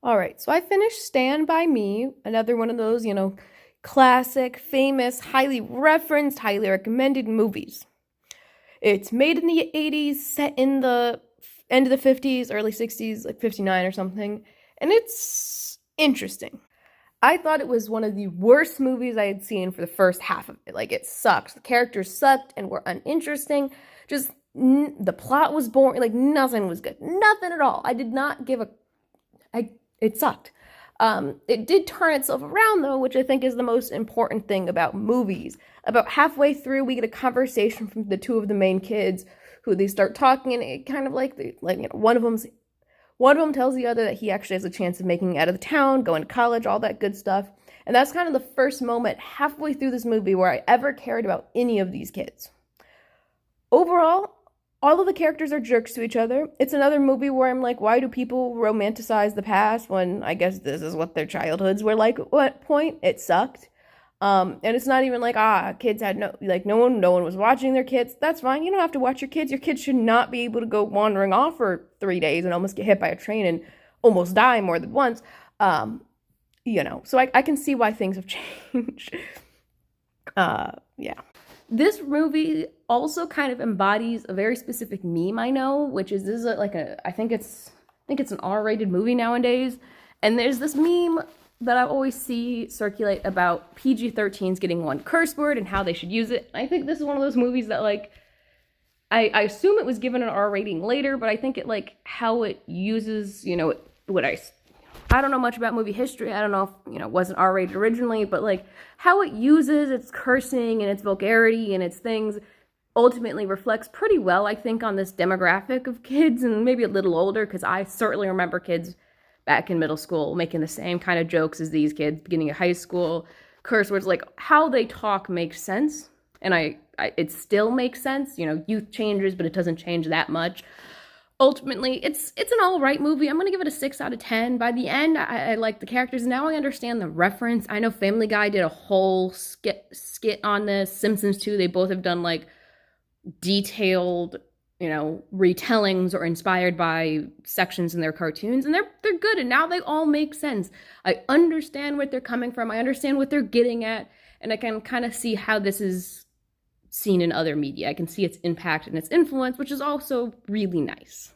All right, so I finished Stand By Me, another one of those, classic, famous, highly referenced, highly recommended movies. It's made in the 80s, set in the end of the 50s, early 60s, like 59 or something, and it's interesting. I thought it was one of the worst movies I had seen for the first half of it. Like, it sucked. The characters sucked and were uninteresting. Just the plot was boring. Like, nothing was good. Nothing at all. I did not give a it sucked. It did turn itself around though, which I think is the most important thing about movies. About halfway through, we get a conversation from the two of the main kids, who they start talking, and it kind of one of them tells the other that he actually has a chance of making it out of the town, going to college, all that good stuff. And that's kind of the first moment halfway through this movie where I ever cared about any of these kids. Overall, all of the characters are jerks to each other. It's another movie where I'm like, why do people romanticize the past when I guess this is what their childhoods were like at what point? It sucked. And it's not even like, kids had no one was watching their kids. That's fine. You don't have to watch your kids. Your kids should not be able to go wandering off for 3 days and almost get hit by a train and almost die more than once. So I can see why things have changed. Yeah. This movie also kind of embodies a very specific meme I know, which is this is I think it's an R-rated movie nowadays, and there's this meme that I always see circulate about PG-13s getting one curse word and how they should use it. I think this is one of those movies that I assume it was given an R rating later, but I think it how it uses what I don't know much about movie history. I don't know if, it wasn't R-rated originally, but how it uses its cursing and its vulgarity and its things ultimately reflects pretty well, I think, on this demographic of kids, and maybe a little older, because I certainly remember kids back in middle school making the same kind of jokes as these kids, beginning of high school, curse words. How they talk makes sense, and it still makes sense. Youth changes, but it doesn't change that much. Ultimately, it's an all right movie. I'm gonna give it a 6 out of 10. By the end, I like the characters. Now I understand the reference. I know Family Guy did a whole skit on this. Simpsons too. They both have done detailed, retellings or inspired by sections in their cartoons, and they're good. And now they all make sense. I understand what they're coming from. I understand what they're getting at, and I can kind of see how this is seen in other media. I can see its impact and its influence, which is also really nice.